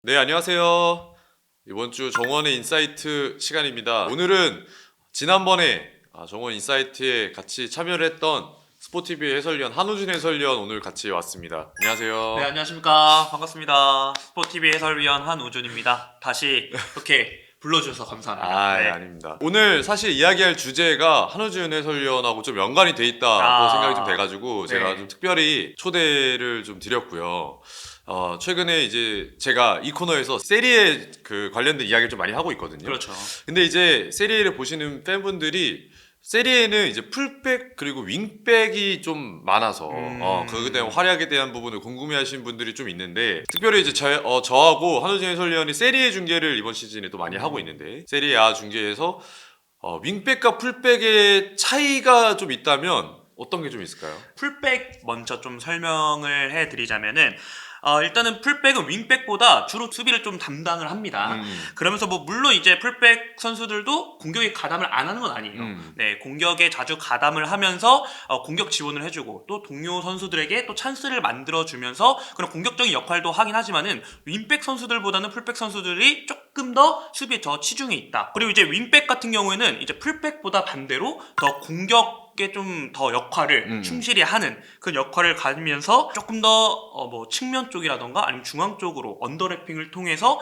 네, 안녕하세요. 이번 주 정원의 인사이트 시간입니다. 오늘은 지난번에 정원 인사이트에 같이 참여를 했던 스포티비 해설위원 한우준 해설위원 오늘 같이 왔습니다. 안녕하세요. 네, 안녕하십니까. 반갑습니다. 스포티비 해설위원 한우준입니다. 다시 이렇게 불러주셔서 감사합니다. 네. 아닙니다. 오늘 사실 이야기할 주제가 한우준 해설위원하고 좀 연관이 돼 있다고 생각이 좀 돼가지고 제가 좀 특별히 초대를 좀 드렸고요. 최근에 이제 제가 이 코너에서 세리에 관련된 이야기를 좀 많이 하고 있거든요. 그렇죠. 근데 이제 세리에를 보시는 팬분들이 세리에는 이제 풀백 그리고 윙백이 좀 많아서 그거에 대한 활약에 대한 부분을 궁금해하시는 분들이 좀 있는데, 특별히 이제 저하고 한우진 해설위원이 세리에 중계를 이번 시즌에 또 많이 하고 있는데, 세리에 A 중계에서 윙백과 풀백의 차이가 좀 있다면 어떤 게 좀 있을까요? 풀백 먼저 좀 설명을 해드리자면은 일단은 풀백은 윙백보다 주로 수비를 좀 담당을 합니다. 그러면서 뭐 물론 이제 풀백 선수들도 공격에 가담을 안 하는 건 아니에요. 네, 공격에 자주 가담을 하면서 공격 지원을 해주고 또 동료 선수들에게 또 찬스를 만들어주면서 그런 공격적인 역할도 하긴 하지만은 윙백 선수들보다는 풀백 선수들이 조금 더 수비에 더 치중해 있다. 그리고 이제 윙백 같은 경우에는 이제 풀백보다 반대로 더 공격 좀 더 역할을 충실히 하는 그런 역할을 가지면서 조금 더 뭐 측면 쪽이라던가 아니면 중앙 쪽으로 언더래핑을 통해서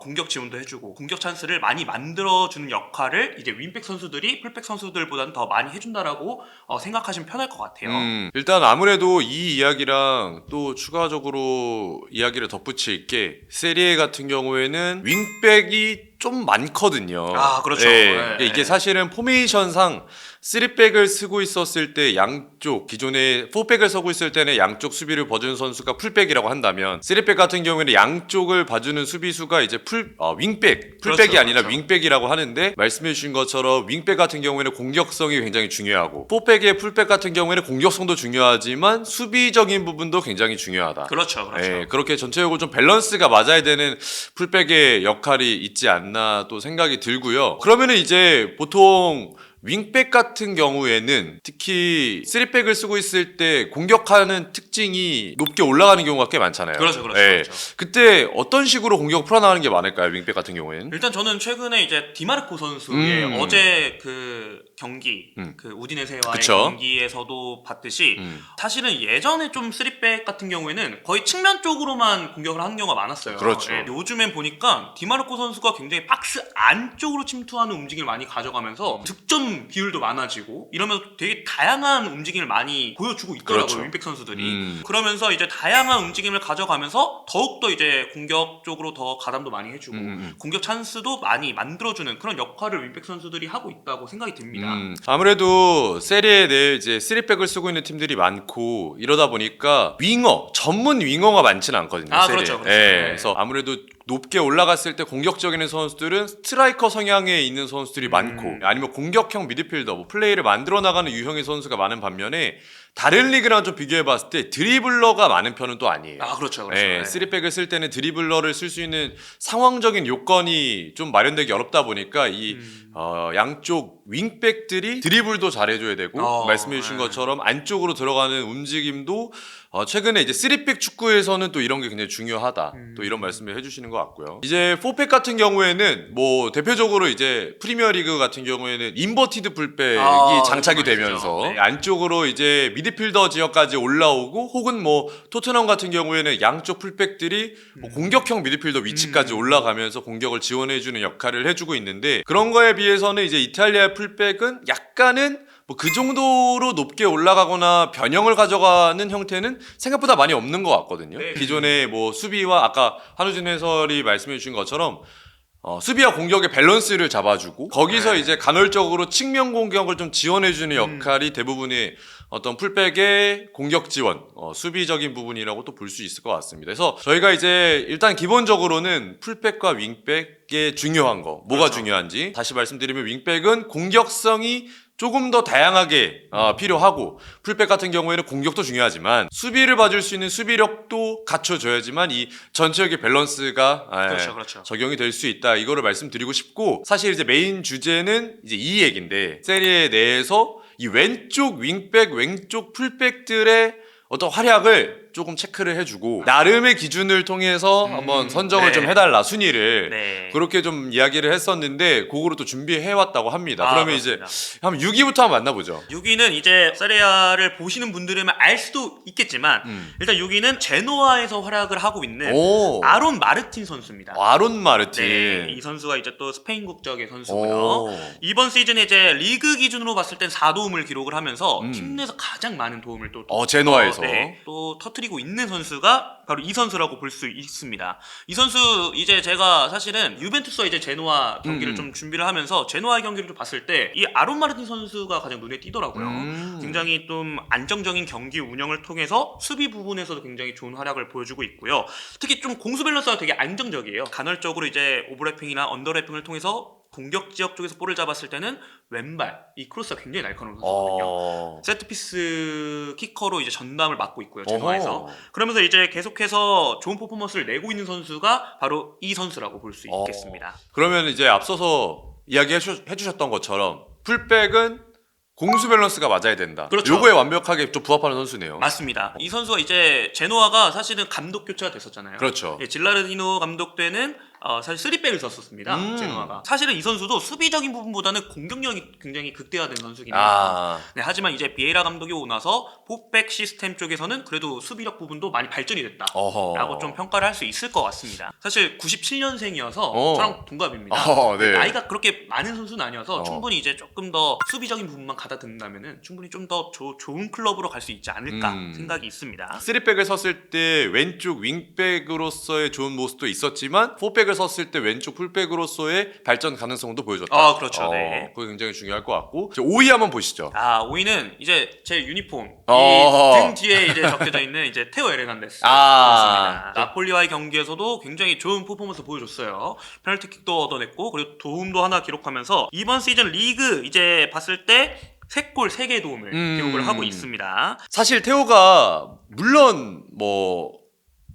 공격 지원도 해주고 공격 찬스를 많이 만들어주는 역할을 이제 윙백 선수들이 풀백 선수들보다는 더 많이 해준다라고 생각하시면 편할 것 같아요. 일단 아무래도 이 이야기랑 또 추가적으로 이야기를 덧붙일 게, 세리에 같은 경우에는 윙백이 좀 많거든요. 그렇죠. 네. 이게 사실은 포메이션상 3백을 쓰고 있었을 때 양쪽, 기존에 4백을 쓰고 있을 때는 양쪽 수비를 봐주는 선수가 풀백이라고 한다면, 3백 같은 경우에는 양쪽을 봐주는 수비수가 이제 윙백, 풀백이 그렇죠, 아니라 그렇죠. 윙백이라고 하는데, 말씀해 주신 것처럼 윙백 같은 경우에는 공격성이 굉장히 중요하고 4백의 풀백 같은 경우에는 공격성도 중요하지만 수비적인 부분도 굉장히 중요하다. 그렇죠. 네, 그렇게 전체적으로 좀 밸런스가 맞아야 되는 풀백의 역할이 있지 않나 또 생각이 들고요. 그러면은 이제 보통 윙백 같은 경우에는 특히 3백을 쓰고 있을 때 공격하는 특징이 높게 올라가는 경우가 꽤 많잖아요. 그렇죠. 네. 그때 어떤 식으로 공격 풀어나가는 게 많을까요, 윙백 같은 경우에는? 일단 저는 최근에 이제 디마르코 선수의 어제 그 경기, 그 우디네세와의 그쵸? 경기에서도 봤듯이 사실은 예전에 좀 3백 같은 경우에는 거의 측면 쪽으로만 공격을 하는 경우가 많았어요. 그렇죠. 네, 요즘엔 보니까 디마르코 선수가 굉장히 박스 안쪽으로 침투하는 움직임을 많이 가져가면서 득점 비율도 많아지고 이러면서 되게 다양한 움직임을 많이 보여주고 있더라고요. 그렇죠. 윙백 선수들이. 그러면서 이제 다양한 움직임을 가져가면서 더욱더 이제 공격 쪽으로 더 가담도 많이 해주고 공격 찬스도 많이 만들어주는 그런 역할을 윙백 선수들이 하고 있다고 생각이 듭니다. 아무래도 세리에 내에 이제 3백을 쓰고 있는 팀들이 많고 이러다 보니까 전문 윙어가 많지는 않거든요. 세리에. 그렇죠. 네. 그래서 아무래도 높게 올라갔을 때 공격적인 선수들은 스트라이커 성향에 있는 선수들이 많고, 아니면 공격형 미드필더, 뭐 플레이를 만들어 나가는 유형의 선수가 많은 반면에, 다른 리그랑 좀 비교해 봤을 때 드리블러가 많은 편은 또 아니에요. 그렇죠. 네, 3백을 쓸 때는 드리블러를 쓸 수 있는 상황적인 요건이 좀 마련되기 어렵다 보니까 양쪽 윙백들이 드리블도 잘해줘야 되고, 말씀해 주신 것처럼 안쪽으로 들어가는 움직임도 최근에 이제 3백 축구에서는 또 이런 게 굉장히 중요하다. 또 이런 말씀을 해주시는 것 같고요. 이제 4백 같은 경우에는 뭐 대표적으로 이제 프리미어리그 같은 경우에는 인버티드 풀백이 장착이 되면서 안쪽으로 이제 미드필더 지역까지 올라오고, 혹은 뭐 토트넘 같은 경우에는 양쪽 풀백들이 뭐 공격형 미드필더 위치까지 올라가면서 공격을 지원해주는 역할을 해주고 있는데, 그런 거에 비해서는 이제 이탈리아 풀백은 약간은 뭐 그 정도로 높게 올라가거나 변형을 가져가는 형태는 생각보다 많이 없는 것 같거든요. 기존의 뭐 수비와 아까 한우진 해설이 말씀해 주신 것처럼 수비와 공격의 밸런스를 잡아주고, 거기서 이제 간헐적으로 측면 공격을 좀 지원해주는 역할이 대부분의 어떤 풀백의 공격 지원, 수비적인 부분이라고 또 볼 수 있을 것 같습니다. 그래서 저희가 이제 일단 기본적으로는 풀백과 윙백의 중요한 거, 뭐가 중요한지 다시 말씀드리면, 윙백은 공격성이 조금 더 다양하게 필요하고, 풀백 같은 경우에는 공격도 중요하지만 수비를 봐줄 수 있는 수비력도 갖춰줘야지만 이 전체적인 밸런스가 그렇죠. 적용이 될 수 있다, 이거를 말씀드리고 싶고, 사실 이제 메인 주제는 이제 이 얘기인데, 세리에 내에서 이 왼쪽 윙백, 왼쪽 풀백들의 어떤 활약을 조금 체크를 해주고 나름의 기준을 통해서 한번 선정을 네. 좀 해달라 순위를 네. 그렇게 좀 이야기를 했었는데 그거로 또 준비해왔다고 합니다. 그러면 그렇습니다. 이제 한번 6위부터 한번 만나보죠. 6위는 이제 세리아를 보시는 분들이면 알 수도 있겠지만 일단 6위는 제노아에서 활약을 하고 있는 오. 아론 마르틴 선수입니다. 아론 마르틴. 네, 이 선수가 이제 또 스페인 국적의 선수고요. 오. 이번 시즌에 이제 리그 기준으로 봤을 땐 4도움을 기록을 하면서 음. 팀 내에서 가장 많은 도움을 또 제노아에서. 또 터트리고 있는 선수가 바로 이 선수라고 볼 수 있습니다. 이 선수 이제 제가 사실은 유벤투스와 이제 제노아 경기를 좀 준비를 하면서 제노아 경기를 좀 봤을 때 이 아론 마르틴 선수가 가장 눈에 띄더라고요. 굉장히 좀 안정적인 경기 운영을 통해서 수비 부분에서도 굉장히 좋은 활약을 보여주고 있고요. 특히 좀 공수 밸런스가 되게 안정적이에요. 간헐적으로 이제 오버래핑이나 언더래핑을 통해서 공격 지역 쪽에서 볼을 잡았을 때는 왼발 이 크로스가 굉장히 날카로운 선수거든요. 세트피스 키커로 이제 전담을 맡고 있고요. 제노아에서. 어허. 그러면서 이제 계속해서 좋은 퍼포먼스를 내고 있는 선수가 바로 이 선수라고 볼 수 있겠습니다. 그러면 이제 앞서서 이야기해주셨던 것처럼 풀백은 공수 밸런스가 맞아야 된다. 그렇죠. 요거에 완벽하게 좀 부합하는 선수네요. 맞습니다. 이 선수가 이제 제노아가 사실은 감독 교체가 됐었잖아요. 그렇죠. 예, 질라르디노 감독 때는 사실 3백을 썼었습니다. 제노아가. 사실은 이 선수도 수비적인 부분보다는 공격력이 굉장히 극대화된 선수긴 해요. 네, 하지만 이제 비에이라 감독이 오고 나서 4백 시스템 쪽에서는 그래도 수비력 부분도 많이 발전이 됐다라고 좀 평가를 할 수 있을 것 같습니다. 사실 97년생이어서 저랑 동갑입니다. 네. 나이가 그렇게 많은 선수는 아니어서 충분히 이제 조금 더 수비적인 부분만 가다 든다면은 충분히 좀 더 좋은 클럽으로 갈 수 있지 않을까 생각이 있습니다. 3백을 섰을 때 왼쪽 윙백으로서의 좋은 모습도 있었지만 4백을 섰을 때 왼쪽 풀백으로서의 발전 가능성도 보여줬다. 그렇죠. 네. 그게 굉장히 중요할 것 같고 5위 한번 보시죠. 5위는 이제 제 유니폼 어. 이 등 뒤에 이제 적혀져 있는 이제 테오 에르난데스 아. 선수입니다. 나폴리와의 경기에서도 굉장히 좋은 퍼포먼스 보여줬어요. 페널티킥도 얻어냈고 그리고 도움도 하나 기록하면서 이번 시즌 리그 이제 봤을 때 3골 3개 도움을 기록을 하고 있습니다. 사실 테오가 물론 뭐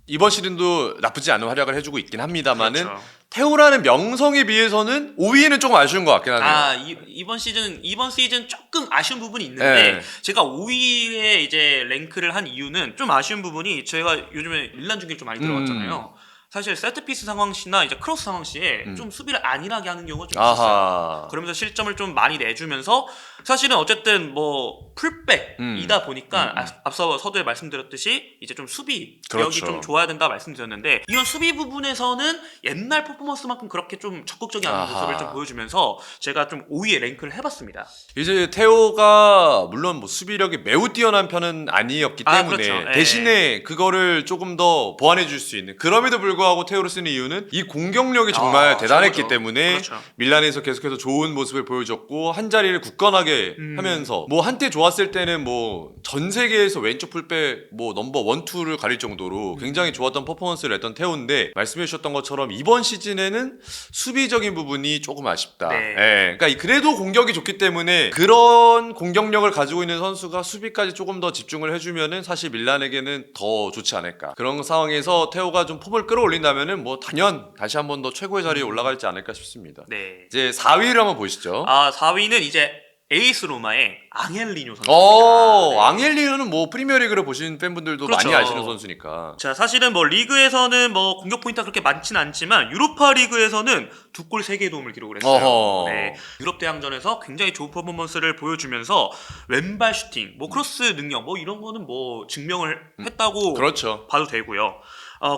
이번 시즌도 나쁘지 않은 활약을 해주고 있긴 합니다만은 그렇죠. 테오라는 명성에 비해서는 5위는 조금 아쉬운 것 같긴 하네요. 이번 시즌 조금 아쉬운 부분이 있는데 네. 제가 5위에 이제 랭크를 한 이유는 좀 아쉬운 부분이 제가 요즘에 밀란 중계를 좀 많이 들어갔잖아요. 사실 세트피스 상황 시나 이제 크로스 상황 시에 좀 수비를 안일하게 하는 경우가 좀 있었어요. 그러면서 실점을 좀 많이 내주면서 사실은 어쨌든 뭐 풀백이다 보니까 앞서 서두에 말씀드렸듯이 이제 좀 수비력이 그렇죠. 좀 좋아야 된다 말씀드렸는데 이런 수비 부분에서는 옛날 퍼포먼스만큼 그렇게 좀 적극적인 않은 모습을 좀 보여주면서 제가 좀 5위에 랭크를 해봤습니다. 이제 테오가 물론 뭐 수비력이 매우 뛰어난 편은 아니었기 때문에 그렇죠. 대신에 그거를 조금 더 보완해 줄 수 있는 그럼에도 불구하고 테오를 쓰는 이유는 이 공격력이 정말 대단했기 최고죠. 때문에 그렇죠. 밀란에서 계속해서 좋은 모습을 보여줬고 한 자리를 굳건하게 하면서 뭐 한때 좋았을 때는 뭐 전 세계에서 왼쪽 풀백 뭐 넘버 1, 2를 가릴 정도로 굉장히 좋았던 퍼포먼스를 했던 테오인데 말씀해 주셨던 것처럼 이번 시즌에는 수비적인 부분이 조금 아쉽다. 네. 예, 그러니까 그래도 공격이 좋기 때문에 그런 공격력을 가지고 있는 선수가 수비까지 조금 더 집중을 해주면은 사실 밀란에게는 더 좋지 않을까. 그런 상황에서 테오가 좀 폼을 끌어올린다면은 뭐 단연 다시 한 번 더 최고의 자리에 올라갈지 않을까 싶습니다. 네. 이제 4위를 한번 보시죠. 4위는 이제 에이스 로마의 앙헬리뇨 선수입니다. 앙헬리노는 뭐 프리미어리그를 보신 팬분들도 그렇죠. 많이 아시는 선수니까. 자, 사실은 뭐 리그에서는 뭐 공격 포인트가 그렇게 많지는 않지만 유로파 리그에서는 2골 3개 도움을 기록을 했어요. 어허. 네. 유럽 대항전에서 굉장히 좋은 퍼포먼스를 보여주면서 왼발 슈팅, 뭐 크로스 능력 뭐 이런 거는 뭐 증명을 했다고 그렇죠. 봐도 되고요.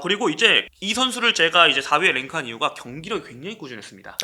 그리고 이제 이 선수를 제가 이제 4위에 랭크한 이유가 경기력이 굉장히 꾸준했습니다.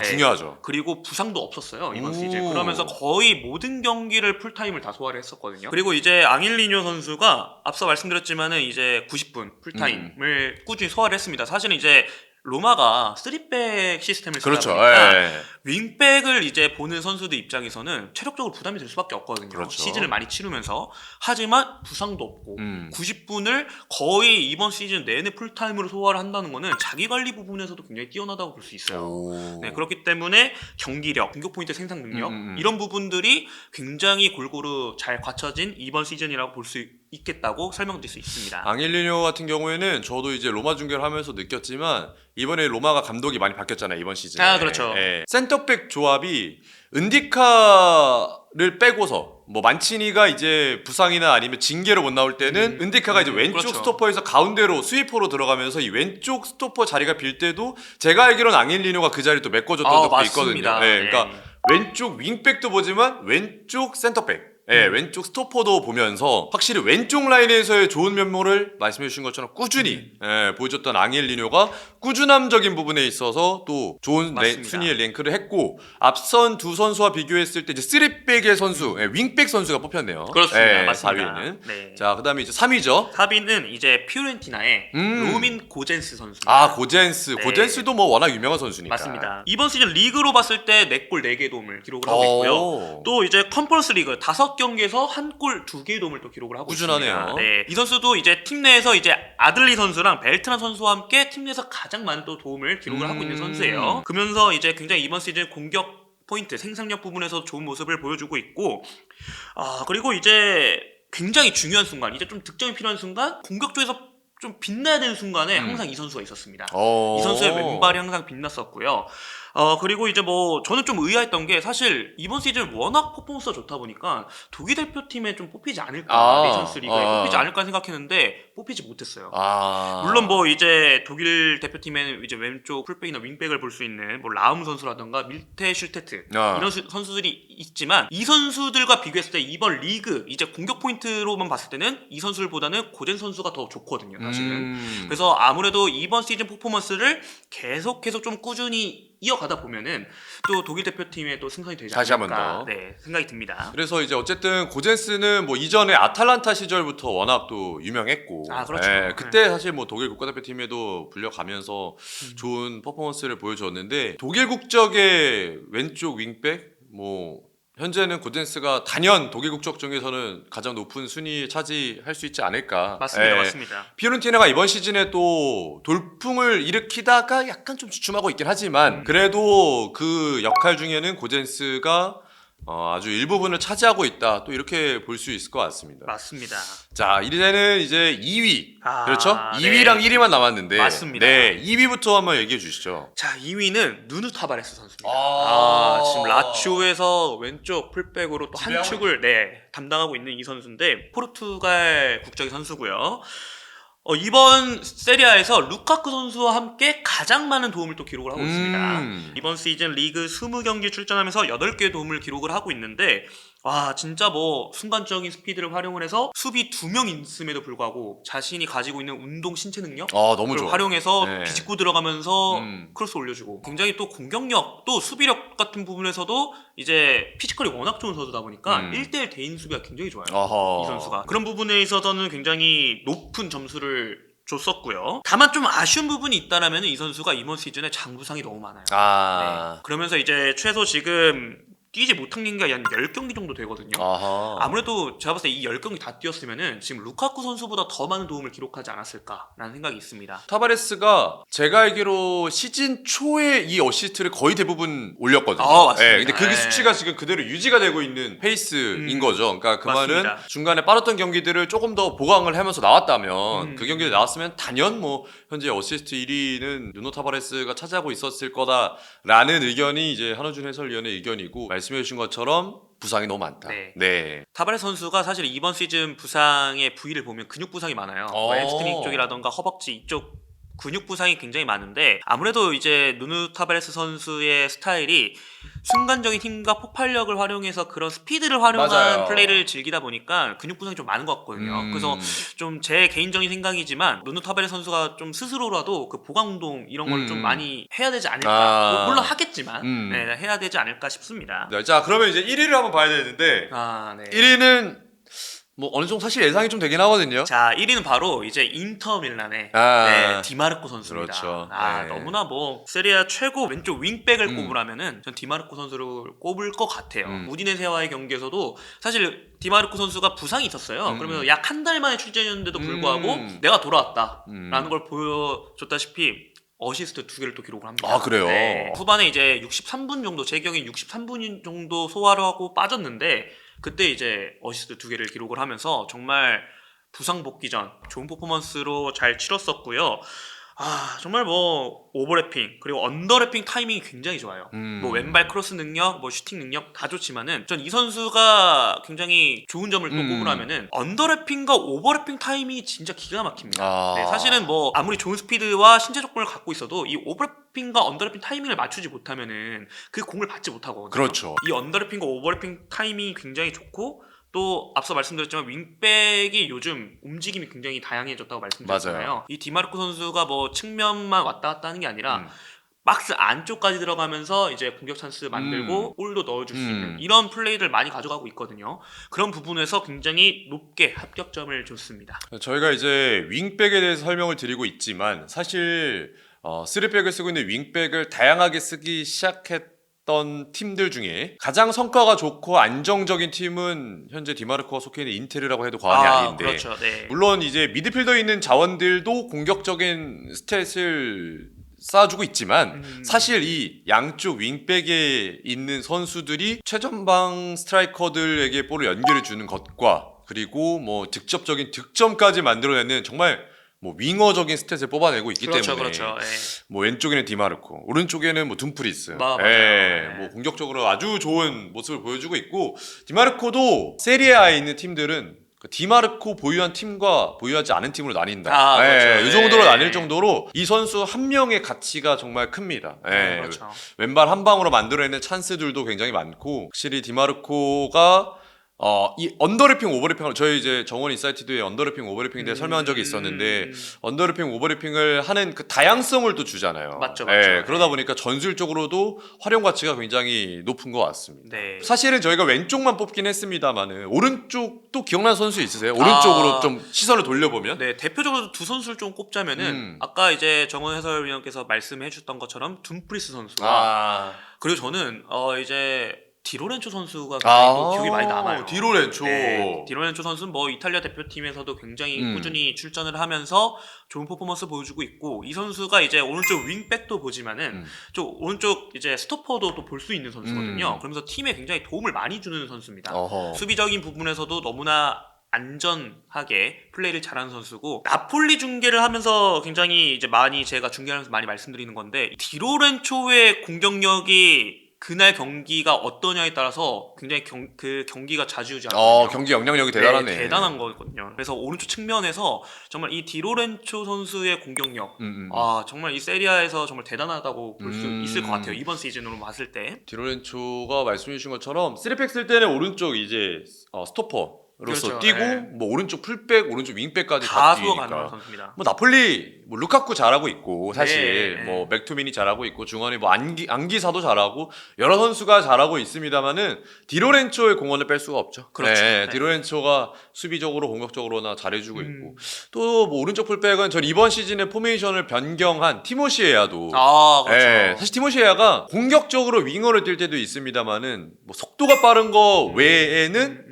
네. 중요하죠. 그리고 부상도 없었어요 이번 오. 시즌. 그러면서 거의 모든 경기를 풀타임을 다 소화를 했었거든요. 그리고 이제 앙헬리뇨 선수가 앞서 말씀드렸지만은 이제 90분 풀타임을 꾸준히 소화를 했습니다. 사실은 이제 로마가 3백 시스템을 쓰다 그렇죠. 보니까 예. 윙백을 이제 보는 선수들 입장에서는 체력적으로 부담이 될 수밖에 없거든요. 그렇죠. 시즌을 많이 치르면서. 하지만 부상도 없고 90분을 거의 이번 시즌 내내 풀타임으로 소화를 한다는 거는 자기 관리 부분에서도 굉장히 뛰어나다고 볼 수 있어요. 네, 그렇기 때문에 경기력, 공격 포인트 생산 능력 이런 부분들이 굉장히 골고루 잘 갖춰진 이번 시즌이라고 볼 수 있겠다고 설명드릴 수 있습니다. 앙헬리뇨 같은 경우에는 저도 이제 로마 중계를 하면서 느꼈지만 이번에 로마가 감독이 많이 바뀌었잖아요, 이번 시즌에. 아, 그렇죠. 예. 센터백 조합이 은디카를 빼고서 뭐 만치니가 이제 부상이나 아니면 징계로 못 나올 때는 은디카가 이제 왼쪽 그렇죠. 스토퍼에서 가운데로 스위퍼로 들어가면서 이 왼쪽 스토퍼 자리가 빌 때도 제가 알기로는 앙헬리뇨가 그 자리 또 메꿔줬던 적도 있거든요. 예, 그러니까 왼쪽 윙백도 보지만 왼쪽 센터백, 예, 왼쪽 스토퍼도 보면서 확실히 왼쪽 라인에서의 좋은 면모를 말씀해 주신 것처럼 꾸준히 예, 보여줬던 앙헬리뇨가 꾸준함적인 부분에 있어서 또 좋은 순위의 랭크를 했고, 앞선 두 선수와 비교했을 때 이제 3백의 선수, 예, 윙백 선수가 뽑혔네요. 그렇습니다. 예, 맞습니다. 4위는. 네. 자, 그다음에 이제 3위죠. 4위는 이제 피오렌티나의 로민 고젠스 선수입니다. 아, 고젠스. 네. 고젠스도 뭐 워낙 유명한 선수니까. 맞습니다. 이번 시즌 리그로 봤을 때 4골 4개 도움을 기록을 하고 있고요. 또 이제 컨퍼런스 리그 5경기에서 1골 2개의 도움을 또 기록을 하고 꾸준하네요. 있습니다. 네. 이 선수도 이제 팀 내에서 이제 아들리 선수랑 벨트란 선수와 함께 팀 내에서 가장 많은 또 도움을 기록을 하고 있는 선수예요. 그러면서 이제 굉장히 이번 시즌 공격 포인트, 생산력 부분에서 좋은 모습을 보여주고 있고, 그리고 이제 굉장히 중요한 순간, 이제 좀 득점이 필요한 순간, 공격 쪽에서 좀 빛나야 되는 순간에 항상 이 선수가 있었습니다. 이 선수의 왼발이 항상 빛났었고요. 그리고 이제 뭐 저는 좀 의아했던 게, 사실 이번 시즌 워낙 퍼포먼스가 좋다 보니까 독일 대표팀에 좀 뽑히지 않을까, 네이션스 리그에 뽑히지 않을까 생각했는데 뽑히지 못했어요. 물론 뭐 이제 독일 대표팀에는 이제 왼쪽 풀백이나 윙백을 볼 수 있는 뭐 라움 선수라던가 밀테 슐테트 이런 선수들이 있지만, 이 선수들과 비교했을 때 이번 리그 이제 공격 포인트로만 봤을 때는 이 선수들보다는 고젠 선수가 더 좋거든요, 사실은. 그래서 아무래도 이번 시즌 퍼포먼스를 계속 좀 꾸준히 이어가다 보면은 또 독일 대표팀에 또 승선이 되지 다시 않을까, 한번 더. 네, 생각이 듭니다. 그래서 이제 어쨌든 고젠스는 뭐 이전에 아탈란타 시절부터 워낙 또 유명했고, 그렇죠. 예, 그때 사실 뭐 독일 국가대표팀에도 불려가면서 좋은 퍼포먼스를 보여줬는데, 독일 국적의 왼쪽 윙백, 뭐 현재는 고젠스가 단연 독일 국적 중에서는 가장 높은 순위 차지할 수 있지 않을까. 맞습니다, 예. 맞습니다. 피오렌티나가 이번 시즌에 또 돌풍을 일으키다가 약간 좀 주춤하고 있긴 하지만, 그래도 그 역할 중에는 고젠스가 아주 일부분을 차지하고 있다, 또 이렇게 볼 수 있을 것 같습니다. 맞습니다. 자, 이제는 이제 2위. 그렇죠? 네. 2위랑 1위만 남았는데. 맞습니다. 네, 2위부터 한번 얘기해 주시죠. 자, 2위는 누누 타바레스 선수입니다. 아. 지금 라치오에서 왼쪽 풀백으로 또 한 지배하고 축을 담당하고 있는 이 선수인데, 포르투갈 국적의 선수고요. 이번 세리아에서 루카쿠 선수와 함께 가장 많은 도움을 또 기록을 하고 있습니다. 이번 시즌 리그 20경기 출전하면서 8개의 도움을 기록을 하고 있는데, 와, 진짜 뭐 순간적인 스피드를 활용을 해서 수비 2명 있음에도 불구하고 자신이 가지고 있는 운동 신체 능력 너무 좋아. 활용해서 네. 비집고 들어가면서 크로스 올려주고, 굉장히 또 공격력, 또 수비력 같은 부분에서도 이제 피지컬이 워낙 좋은 선수다 보니까 1대1 대인 수비가 굉장히 좋아요. 이 선수가 그런 부분에 있어서는 굉장히 높은 점수를 줬었고요. 다만 좀 아쉬운 부분이 있다라면 이 선수가 이번 시즌에 장부상이 너무 많아요. 네. 그러면서 이제 최소 지금 뛰지 못한 경기가 한 10경기 정도 되거든요. 아무래도 제가 봤을 때 이 10경기 다 뛰었으면은 지금 루카쿠 선수보다 더 많은 도움을 기록하지 않았을까라는 생각이 있습니다. 타바레스가 제가 알기로 시즌 초에 이 어시스트를 거의 대부분 올렸거든요. 맞습니다. 네, 근데 그 수치가 지금 그대로 유지가 되고 있는 페이스인 거죠. 그러니까 그 맞습니다. 말은 중간에 빠졌던 경기들을 조금 더 보강을 하면서 나왔다면, 그 경기에 나왔으면 단연 뭐 현재 어시스트 1위는 누노 타바레스가 차지하고 있었을 거다라는 의견이 이제 한호준 해설위원의 의견이고, 말씀해 주신 것처럼 부상이 너무 많다. 네. 타바레스 선수가 사실 이번 시즌 부상의 부위를 보면 근육 부상이 많아요. 햄스트링 쪽이라던가 허벅지 이쪽 근육 부상이 굉장히 많은데, 아무래도 이제 누누 타바레스 선수의 스타일이 순간적인 힘과 폭발력을 활용해서 그런 스피드를 활용한 맞아요. 플레이를 즐기다 보니까 근육 부상이 좀 많은 것 같거든요. 그래서 좀 제 개인적인 생각이지만 누누 타바레스 선수가 좀 스스로라도 그 보강 운동 이런 걸 좀 많이 해야 되지 않을까. 물론 하겠지만 네, 해야 되지 않을까 싶습니다. 네, 자, 그러면 이제 1위를 한번 봐야 되는데, 1위는 뭐 어느 정도 사실 예상이 좀 되긴 하거든요. 자, 1위는 바로 이제 인터 밀란의 디마르코 선수입니다. 그렇죠. 너무나 뭐 세리아 최고 왼쪽 윙백을 꼽으라면은 전 디마르코 선수를 꼽을 것 같아요. 우디네세와의 경기에서도 사실 디마르코 선수가 부상이 있었어요. 그러면 약 한 달 만에 출전이었는데도 불구하고 내가 돌아왔다라는 걸 보여줬다시피 어시스트 2개를 또 기록을 합니다. 그래요? 네. 후반에 이제 63분 정도, 제 기억엔 63분 정도 소화를 하고 빠졌는데, 그때 이제 어시스트 2개를 기록을 하면서 정말 부상 복귀 전 좋은 퍼포먼스로 잘 치렀었고요. 정말 뭐 오버래핑 그리고 언더래핑 타이밍이 굉장히 좋아요. 뭐 왼발 크로스 능력, 뭐 슈팅 능력 다 좋지만은 전 이 선수가 굉장히 좋은 점을 또 꼽으라면은 언더래핑과 오버래핑 타이밍이 진짜 기가 막힙니다. 네, 사실은 뭐 아무리 좋은 스피드와 신체 조건을 갖고 있어도 이 오버래핑과 언더래핑 타이밍을 맞추지 못하면은 그 공을 받지 못하거든요. 그렇죠. 이 언더래핑과 오버래핑 타이밍이 굉장히 좋고 또 앞서 말씀드렸지만 윙백이 요즘 움직임이 굉장히 다양해졌다고 말씀드렸잖아요. 맞아요. 이 디마르코 선수가 뭐 측면만 왔다 갔다 하는 게 아니라 박스 안쪽까지 들어가면서 이제 공격 찬스 만들고 골도 넣어줄 수 있는 이런 플레이를 많이 가져가고 있거든요. 그런 부분에서 굉장히 높게 합격점을 줬습니다. 저희가 이제 윙백에 대해서 설명을 드리고 있지만 사실 3백을 쓰고 있는 윙백을 다양하게 쓰기 시작했던 팀들 중에 가장 성과가 좋고 안정적인 팀은 현재 디마르코가 속해 있는 인테르라고 해도 과언이 아닌데 그렇죠. 네. 물론 이제 미드필더에 있는 자원들도 공격적인 스탯을 쌓아주고 있지만 사실 이 양쪽 윙백에 있는 선수들이 최전방 스트라이커들에게 볼을 연결해주는 것과 그리고 뭐 직접적인 득점까지 만들어내는 정말 뭐 윙어적인 스탯을 뽑아내고 있기 때문에 그렇죠. 뭐 왼쪽에는 디마르코, 오른쪽에는 뭐 둠프리스, 맞아요. 뭐 공격적으로 아주 좋은 모습을 보여주고 있고 디마르코도 세리에A에 있는 팀들은 디마르코 보유한 팀과 보유하지 않은 팀으로 나뉜다. 그렇죠. 이 정도로 나뉠 정도로 이 선수 한 명의 가치가 정말 큽니다. 그렇죠. 왼발 한 방으로 만들어내는 찬스들도 굉장히 많고 확실히 디마르코가 이 언더래핑 오버래핑을 저희 이제 정원 인사이트도에 언더래핑 오버래핑에 대해 설명한 적이 있었는데 언더래핑 오버래핑을 하는 그 다양성을 또 주잖아요. 맞죠. 그러다 보니까 전술적으로도 활용 가치가 굉장히 높은 것 같습니다. 네. 사실은 저희가 왼쪽만 뽑긴 했습니다만은 오른쪽도 기억나는 선수 있으세요? 오른쪽으로 좀 시선을 돌려보면 네, 대표적으로 두 선수를 좀 꼽자면은 아까 이제 정원 해설위원께서 말씀해 주셨던 것처럼 둠프리스 선수와 그리고 저는 이제 디로렌초 선수가 굉장히 또 기억이 많이 남아요. 디로렌초. 네, 디로렌초 선수는 뭐 이탈리아 대표팀에서도 굉장히 꾸준히 출전을 하면서 좋은 퍼포먼스 보여주고 있고 이 선수가 이제 오른쪽 윙백도 보지만은 좀 오른쪽 이제 스토퍼도 또 볼 수 있는 선수거든요. 그러면서 팀에 굉장히 도움을 많이 주는 선수입니다. 수비적인 부분에서도 너무나 안전하게 플레이를 잘하는 선수고 나폴리 중계를 하면서 굉장히 이제 많이 제가 중계하면서 많이 말씀드리는 건데 디로렌초의 공격력이 그날 경기가 어떠냐에 따라서 굉장히 그 경기가 좌지우지하거든요. 경기 영향력이 대단하네. 네, 대단한 거거든요. 그래서 오른쪽 측면에서 정말 이 디로렌초 선수의 공격력, 정말 이 세리아에서 정말 대단하다고 볼 수 있을 것 같아요. 이번 시즌으로 봤을 때. 디로렌초가 말씀해 주신 것처럼 3백 쓸 때는 오른쪽 이제 스토퍼로서 뛰고 뭐 오른쪽 풀백, 오른쪽 윙백까지 다 다 수어 뛰니까. 가능한 선수입니다. 뭐 나폴리 뭐 루카쿠 잘하고 있고 사실 뭐 맥투민이 잘하고 있고 중원에 뭐 안기사도 잘하고 여러 선수가 잘하고 있습니다만은 디로렌초의 공헌을 뺄 수가 없죠. 그렇죠. 디로렌초가 수비적으로 공격적으로나 잘해주고 있고 또 뭐 오른쪽 풀백은 전 이번 시즌에 포메이션을 변경한 티모시 에야도 그렇죠. 사실 티모시 에야가 공격적으로 윙어를 뛸 때도 있습니다만은 뭐 속도가 빠른 거 외에는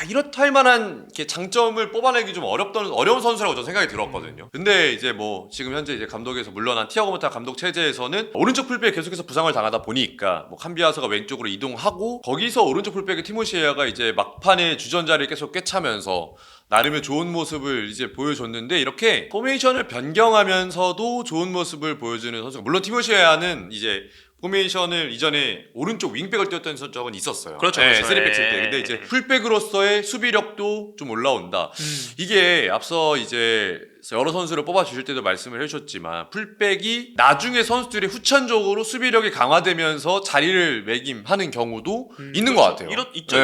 이렇다 할 만한 이렇게 장점을 뽑아내기 좀 어려운 선수라고 저는 생각이 들었거든요. 근데 이제 뭐 지금 현재 이제 감독에서 물러난 티아고 모타 감독 체제에서는 오른쪽 풀백에 계속해서 부상을 당하다 보니까 뭐 캄비아서가 왼쪽으로 이동하고 거기서 오른쪽 풀백의 티모시에야가 이제 막판에 주전자를 계속 꿰차면서 나름의 좋은 모습을 이제 보여줬는데 이렇게 포메이션을 변경하면서도 좋은 모습을 보여주는 선수가 물론 티모시에야는 이제 포메이션을 이전에 오른쪽 윙백을 뛰었던 적은 있었어요. 그렇죠. 3백 쓸 때. 근데 이제 풀백으로서의 수비력도 좀 올라온다. 이게 앞서 이제 여러 선수를 뽑아주실 때도 말씀을 해주셨지만 풀백이 나중에 선수들이 후천적으로 수비력이 강화되면서 자리를 매김하는 경우도 있는 것 같아요. 있죠.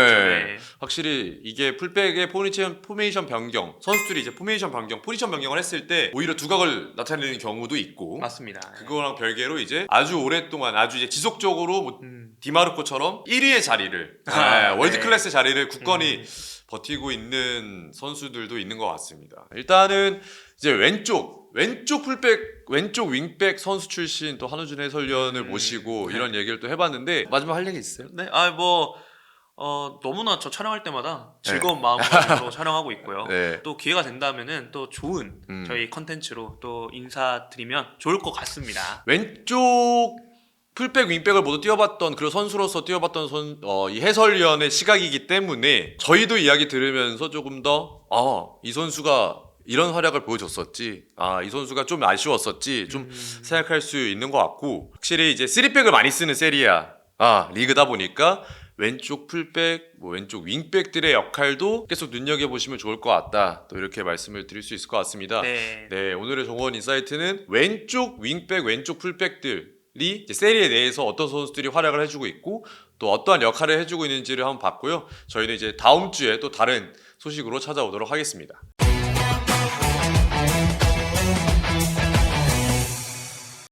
확실히 이게 풀백의 포메이션 변경 선수들이 이제 포메이션 변경, 포지션 변경을 했을 때 오히려 두각을 나타내는 경우도 있고 맞습니다. 그거랑 별개로 이제 아주 오랫동안 아주 이제 지속적으로 뭐 디마르코처럼 1위의 자리를 월드 클래스 자리를 굳건히 버티고 있는 선수들도 있는 것 같습니다. 일단은 이제 왼쪽 풀백, 왼쪽 윙백 선수 출신 또 한우준 해설위원을 모시고 이런 얘기를 또 해봤는데 마지막 할 얘기 있어요? 네, 너무나 저 촬영할 때마다 즐거운 마음으로 촬영하고 있고요. 또 기회가 된다면은 또 좋은 저희 컨텐츠로 또 인사드리면 좋을 것 같습니다. 왼쪽 풀백, 윙백을 모두 뛰어봤던 그리고 선수로서 뛰어봤던 이 해설위원의 시각이기 때문에 저희도 이야기 들으면서 조금 더 이 선수가 이런 활약을 보여줬었지. 이 선수가 좀 아쉬웠었지. 좀 생각할 수 있는 것 같고, 확실히 이제 3백을 많이 쓰는 세리아 리그다 보니까 왼쪽 풀백, 왼쪽 윙백들의 역할도 계속 눈여겨보시면 좋을 것 같다. 또 이렇게 말씀을 드릴 수 있을 것 같습니다. 네, 오늘의 정원 인사이트는 왼쪽 윙백, 왼쪽 풀백들이 이제 세리에 내에서 어떤 선수들이 활약을 해주고 있고 또 어떠한 역할을 해주고 있는지를 한번 봤고요. 저희는 이제 다음 주에 또 다른 소식으로 찾아오도록 하겠습니다.